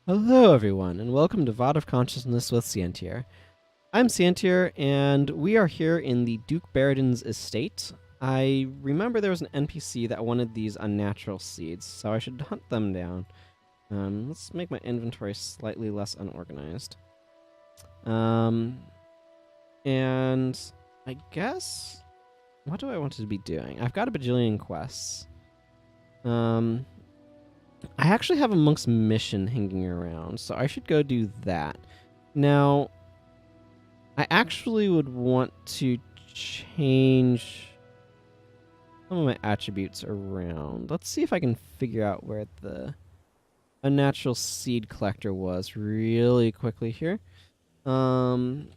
Hello everyone, and welcome to VOD of Consciousness with Sientir. I'm Sientir, and we are here in the Duke Baradin's estate. I remember there was an NPC that wanted these unnatural seeds, so I should hunt them down. Let's make my inventory slightly less unorganized. And I guess... what do I want to be doing? I've got a bajillion quests. I actually have a monk's mission hanging around, so I should go do that. Now, I actually would want to change some of my attributes around. Let's see if I can figure out where the unnatural seed collector was really quickly here. Unnatural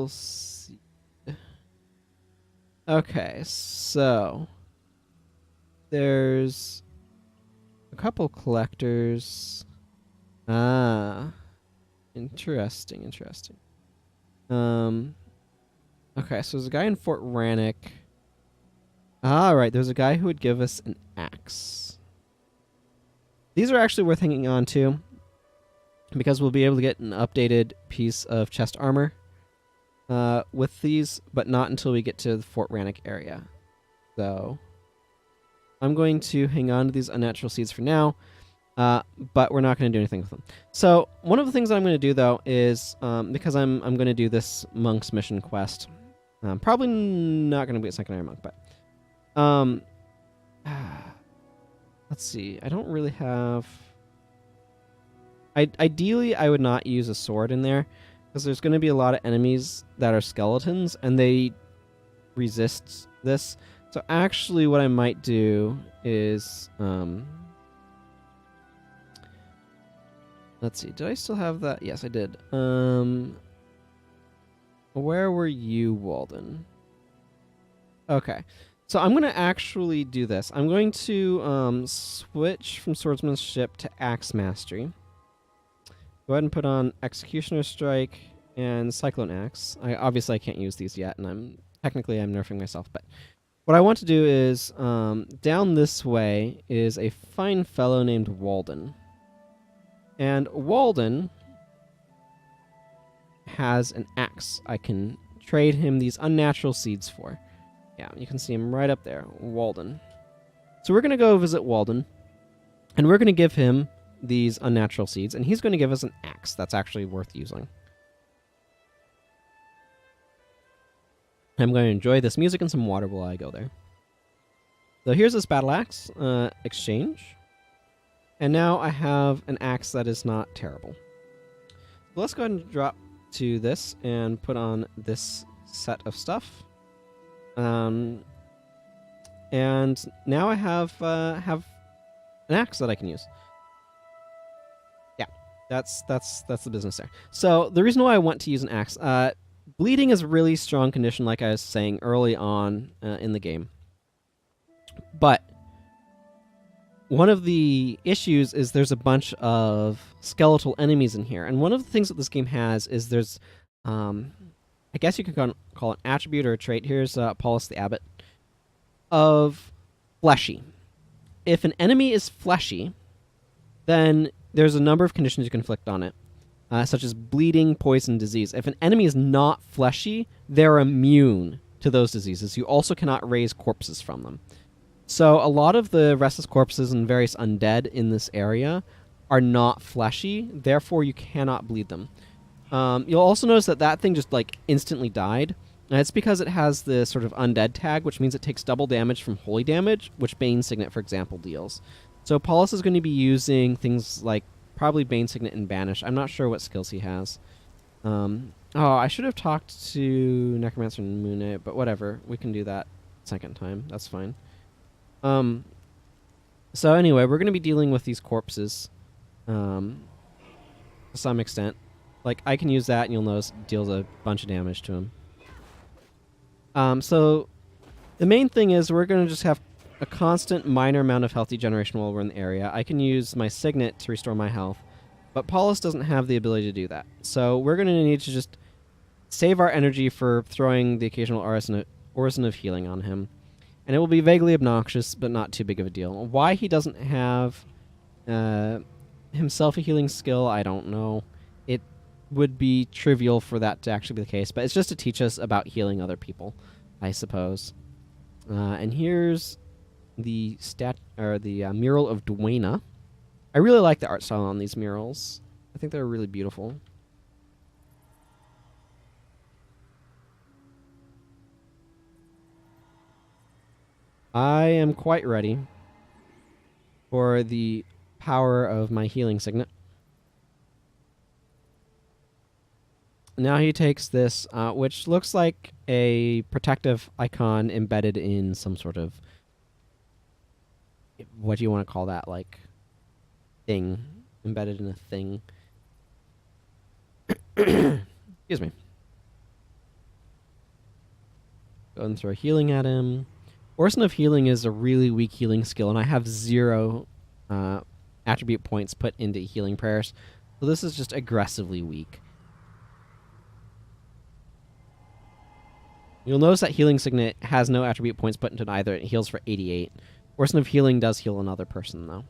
seed. Okay, so there's a couple collectors. Interesting. Okay, so there's a guy in Fort Rannoch. Right, there's a guy who would give us an axe. These are actually worth hanging on to, because we'll be able to get an updated piece of chest armor with these, but not until we get to the Fort Rannoch area. So I'm going to hang on to these unnatural seeds for now, but we're not going to do anything with them. So one of the things that I'm going to do, though, is because I'm going to do this monk's mission quest. Probably not going to be a secondary monk, but let's see. I don't really have. Ideally, I would not use a sword in there because there's going to be a lot of enemies that are skeletons, and they resist this. So actually what I might do is, let's see, did I still have that? Yes, I did. Where were you, Walden? Okay, so I'm going to actually do this. I'm going to switch from swordsmanship to axe mastery. Go ahead and put on executioner strike and cyclone axe. Obviously I can't use these yet, and I'm nerfing myself, but what I want to do is, down this way is a fine fellow named Walden. And Walden has an axe I can trade him these unnatural seeds for. Yeah, you can see him right up there, Walden. So we're going to go visit Walden, and we're going to give him these unnatural seeds, and he's going to give us an axe that's actually worth using. I'm going to enjoy this music and some water while I go there. So here's this battle axe exchange. And now I have an axe that is not terrible. So let's go ahead and drop to this and put on this set of stuff. And now I have an axe that I can use. Yeah, that's the business there. So the reason why I want to use an axe, bleeding is a really strong condition, like I was saying early on in the game. But one of the issues is there's a bunch of skeletal enemies in here. And one of the things that this game has is there's, I guess you could call it an attribute or a trait. Here's Paulus the Abbot, of fleshy. If an enemy is fleshy, then there's a number of conditions you can inflict on it. Such as bleeding, poison, disease. If an enemy is not fleshy, they're immune to those diseases. You also cannot raise corpses from them. So a lot of the restless corpses and various undead in this area are not fleshy, therefore you cannot bleed them. You'll also notice that thing just like instantly died. And it's because it has the sort of undead tag, which means it takes double damage from holy damage, which Bane Signet, for example, deals. So Paulus is going to be using things like probably Bane Signet and Banish. I'm not sure what skills he has. I should have talked to Necromancer and Moon Knight, but whatever. We can do that second time. That's fine. So anyway, we're going to be dealing with these corpses to some extent. Like, I can use that, and you'll notice it deals a bunch of damage to him. So the main thing is we're going to just have a constant minor amount of health degeneration while we're in the area. I can use my Signet to restore my health, but Paulus doesn't have the ability to do that. So we're going to need to just save our energy for throwing the occasional Orison of Healing on him. And it will be vaguely obnoxious, but not too big of a deal. Why he doesn't have an himself a healing skill? I don't know. It would be trivial for that to actually be the case, but it's just to teach us about healing other people, I suppose. And here's the mural of Dwayna. I really like the art style on these murals. I think they're really beautiful. I am quite ready for the power of my healing signet. Now he takes this, which looks like a protective icon embedded in some sort of, what do you want to call that, like, thing. Embedded in a thing. Excuse me. Go and throw healing at him. Orson of Healing is a really weak healing skill, and I have 0 attribute points put into healing prayers. So this is just aggressively weak. You'll notice that Healing Signet has no attribute points put into it either. It heals for 88. Orson of Healing does heal another person, though.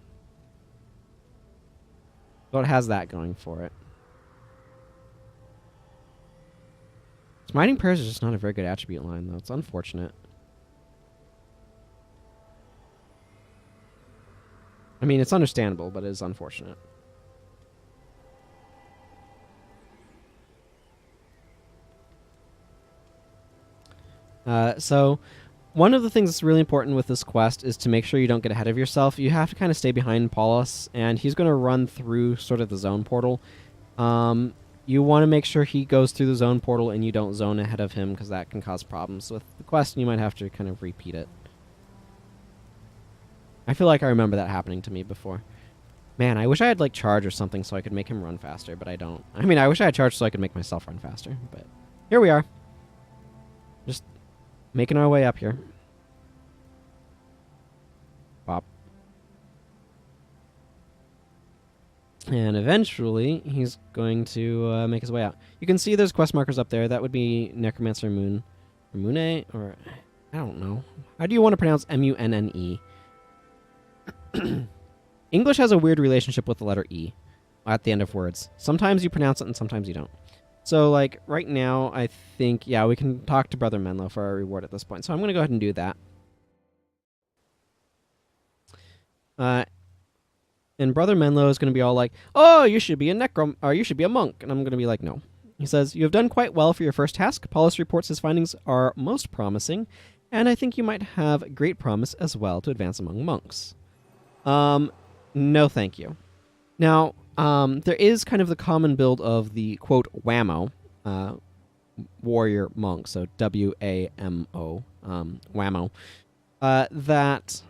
So it has that going for it. Smiting Prayers is just not a very good attribute line, though. It's unfortunate. I mean, it's understandable, but it is unfortunate. So, one of the things that's really important with this quest is to make sure you don't get ahead of yourself. You have to kind of stay behind Paulus, and he's going to run through sort of the zone portal. You want to make sure he goes through the zone portal and you don't zone ahead of him, because that can cause problems with the quest, and you might have to kind of repeat it. I feel like I remember that happening to me before. Man, I wish I had, like, charge or something so I could make him run faster, but I don't. I mean, I wish I had charge so I could make myself run faster, but here we are. Just making our way up here. Bop. And eventually, he's going to make his way out. You can see there's quest markers up there. That would be Necromancer Moon. Or Mune? Or, I don't know. How do you want to pronounce M-U-N-N-E? English has a weird relationship with the letter E at the end of words. Sometimes you pronounce it and sometimes you don't. So, like, right now, I think, yeah, we can talk to Brother Menlo for our reward at this point. So I'm going to go ahead and do that. And Brother Menlo is going to be all like, "Oh, you should be you should be a monk." And I'm going to be like, "No." He says, "You have done quite well for your first task. Paulus reports his findings are most promising, and I think you might have great promise as well to advance among monks." No thank you. Now, there is kind of the common build of the, quote, whammo, warrior monk, so W-A-M-O, whammo, that,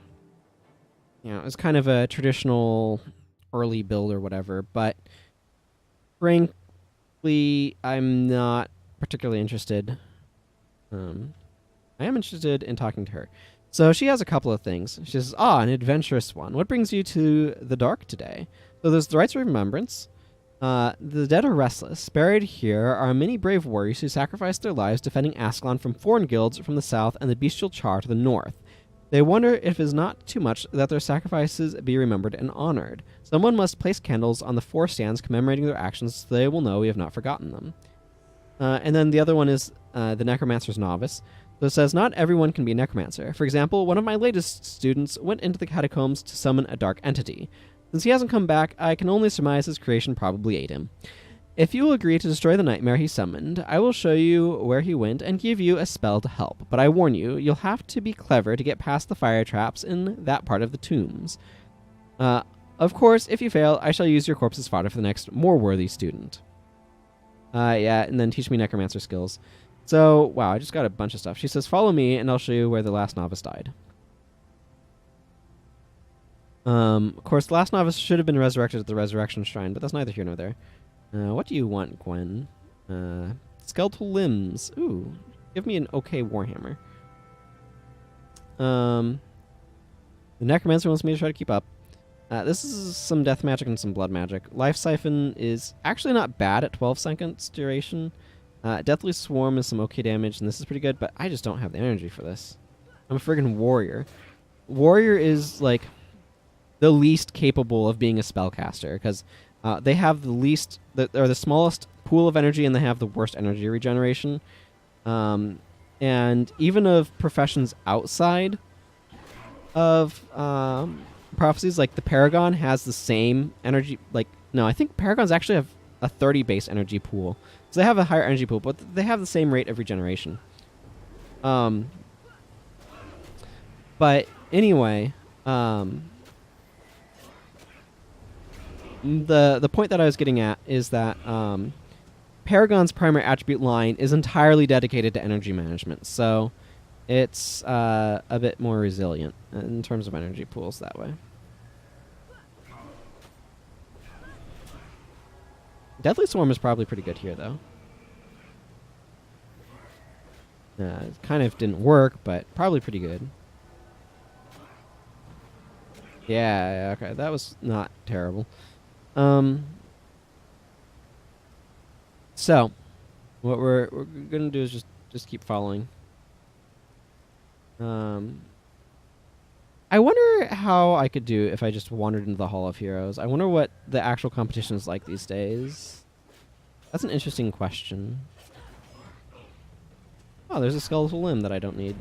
you know, is kind of a traditional early build or whatever, but frankly, I'm not particularly interested. I am interested in talking to her. So she has a couple of things. She says, an adventurous one. What brings you to the dark today? So there's the rites of remembrance. The dead are restless. Buried here are many brave warriors who sacrificed their lives defending Ascalon from foreign guilds from the south and the bestial Char to the north. They wonder if it is not too much that their sacrifices be remembered and honored. Someone must place candles on the 4 stands commemorating their actions so they will know we have not forgotten them. And then the other one is the Necromancer's Novice. So it says, not everyone can be a necromancer. For example, one of my latest students went into the catacombs to summon a dark entity. Since he hasn't come back, I can only surmise his creation probably ate him. If you will agree to destroy the nightmare he summoned, I will show you where he went and give you a spell to help. But I warn you, you'll have to be clever to get past the fire traps in that part of the tombs. Of course, if you fail, I shall use your corpse as fodder for the next more worthy student. Yeah, and then teach me necromancer skills. So, wow, I just got a bunch of stuff. She says, follow me, and I'll show you where the last novice died. Of course, the last novice should have been resurrected at the resurrection shrine, but that's neither here nor there. What do you want, Gwen? Skeletal limbs. Ooh, give me an okay warhammer. The necromancer wants me to try to keep up. This is some death magic and some blood magic. Life Siphon is actually not bad at 12 seconds duration. Deathly Swarm is some okay damage, and this is pretty good, but I just don't have the energy for this. I'm a friggin' warrior. Warrior is, like, the least capable of being a spellcaster, because they have the smallest pool of energy, and they have the worst energy regeneration. And even of professions outside of prophecies, like the Paragon has the same energy. Like, no, I think Paragons actually have a 30 base energy pool. So they have a higher energy pool, but they have the same rate of regeneration. But anyway, the point that I was getting at is that Paragon's primary attribute line is entirely dedicated to energy management, so it's a bit more resilient in terms of energy pools that way. Deadly Swarm is probably pretty good here, though. It kind of didn't work, but probably pretty good. Yeah, okay, that was not terrible. So, what we're gonna do is just keep following. I wonder how I could do if I just wandered into the Hall of Heroes. I wonder what the actual competition is like these days. That's an interesting question. Oh, there's a skeletal limb that I don't need.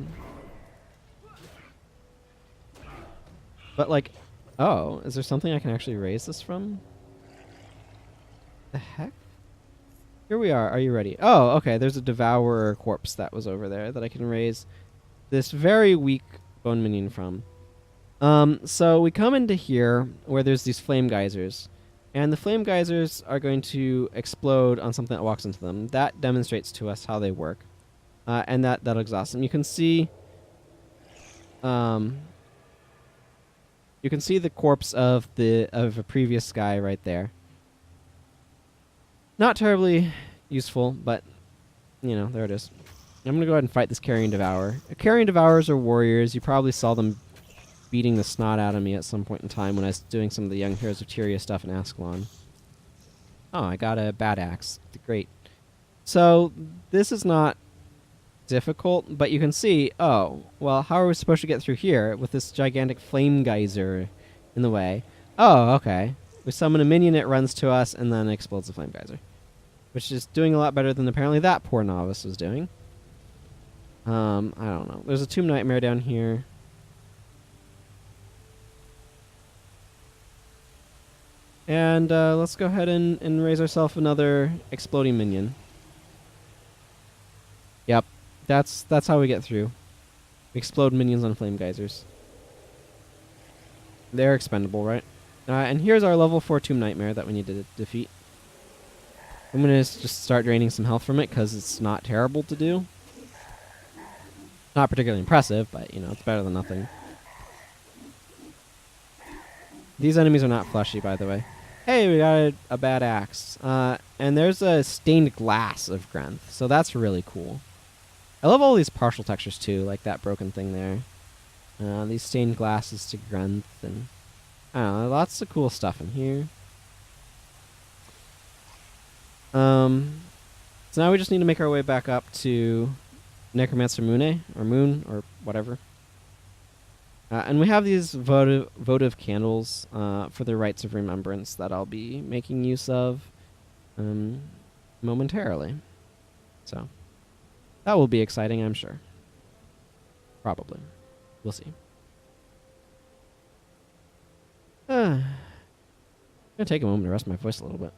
But like, oh, is there something I can actually raise this from? The heck? Here we are. Are you ready? Oh, okay. There's a devourer corpse that was over there that I can raise this very weak bone minion from. So we come into here where there's these flame geysers. And the flame geysers are going to explode on something that walks into them. That demonstrates to us how they work. And that'll exhaust them. You can see the corpse of a previous guy right there. Not terribly useful, but you know, there it is. I'm gonna go ahead and fight this Carrion Devourer. Carrion Devourers are warriors. You probably saw them beating the snot out of me at some point in time when I was doing some of the Young Heroes of Tyria stuff in Ascalon. Oh, I got a bad axe. Great. So this is not difficult, but you can see, oh, well, how are we supposed to get through here with this gigantic flame geyser in the way? Oh, okay. We summon a minion, it runs to us, and then explodes the flame geyser. Which is doing a lot better than apparently that poor novice was doing. I don't know. There's a Tomb Nightmare down here. And let's go ahead and raise ourselves another exploding minion. Yep. That's how we get through. We explode minions on flame geysers. They're expendable, right? And here's our level 4 Tomb Nightmare that we need to defeat. I'm going to just start draining some health from it because it's not terrible to do. Not particularly impressive, but, you know, it's better than nothing. These enemies are not fleshy, by the way. Hey, we got a bad axe. And there's a stained glass of Grenth, so that's really cool. I love all these partial textures, too, like that broken thing there. These stained glasses to Grenth, and I don't know, lots of cool stuff in here. So now we just need to make our way back up to Necromancer Moon, or whatever. And we have these votive candles for the rites of remembrance that I'll be making use of momentarily. So that will be exciting, I'm sure. Probably. We'll see. I'm going to take a moment to rest my voice a little bit.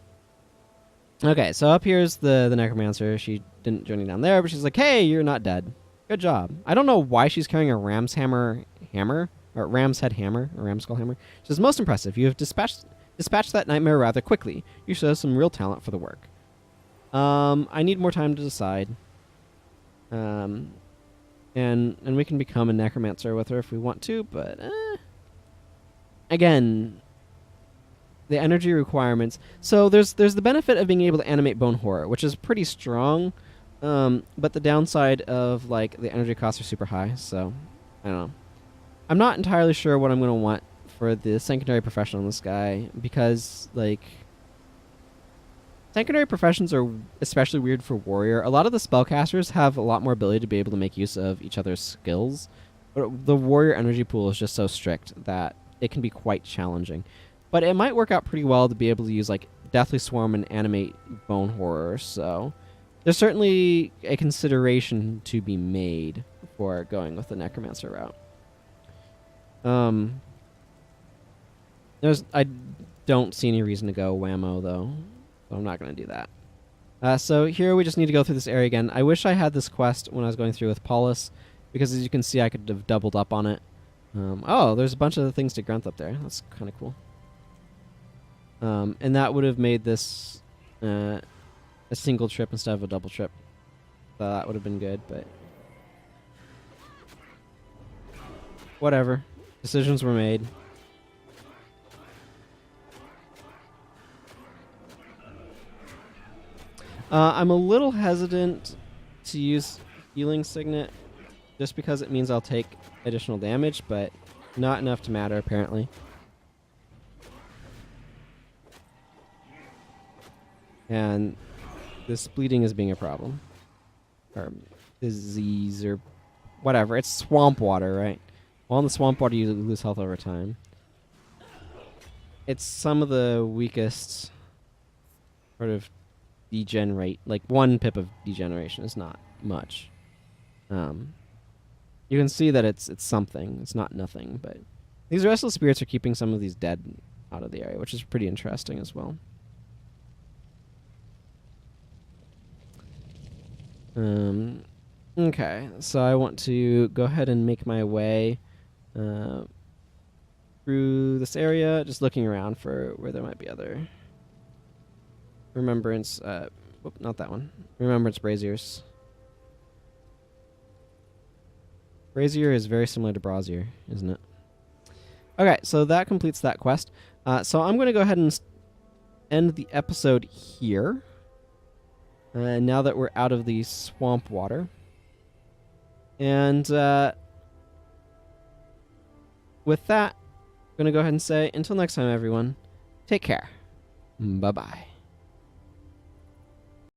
Okay, so up here's the necromancer. She didn't journey down there, but she's like, hey, you're not dead. Good job. I don't know why she's carrying a ram's head hammer, or ram's skull hammer. She says, most impressive. You have dispatched that nightmare rather quickly. You show some real talent for the work. I need more time to decide. And we can become a necromancer with her if we want to, but again, the energy requirements. So there's the benefit of being able to animate Bone Horror, which is pretty strong, but the downside of like the energy costs are super high. So I don't know. I'm not entirely sure what I'm going to want for the secondary profession on this guy, because like secondary professions are especially weird for warrior. A lot of the spellcasters have a lot more ability to be able to make use of each other's skills, but the warrior energy pool is just so strict that it can be quite challenging. But it might work out pretty well to be able to use like Deathly Swarm and animate Bone Horror, so there's certainly a consideration to be made for going with the Necromancer route. I don't see any reason to go Whammo though, so I'm not going to do that. So here we just need to go through this area again. I wish I had this quest when I was going through with Paulus, because as you can see I could have doubled up on it. Oh, there's a bunch of things to grunt up there. That's kind of cool. And that would have made this a single trip instead of a double trip. So that would have been good, but whatever. Decisions were made. I'm a little hesitant to use Healing Signet just because it means I'll take additional damage, but not enough to matter apparently. And this bleeding is being a problem. Or disease or whatever. It's swamp water, right? Well, in the swamp water you lose health over time. It's some of the weakest sort of degenerate. Like 1 pip of degeneration is not much. You can see that it's something. It's not nothing, but these restless spirits are keeping some of these dead out of the area, which is pretty interesting as well. Okay, so I want to go ahead and make my way through this area, just looking around for where there might be other remembrance. Not that one. Remembrance braziers. Brazier is very similar to Brazier, isn't it? Okay, so that completes that quest. So I'm going to go ahead and end the episode here. Now that we're out of the swamp water. And with that, I'm going to go ahead and say, until next time, everyone, take care. Bye-bye.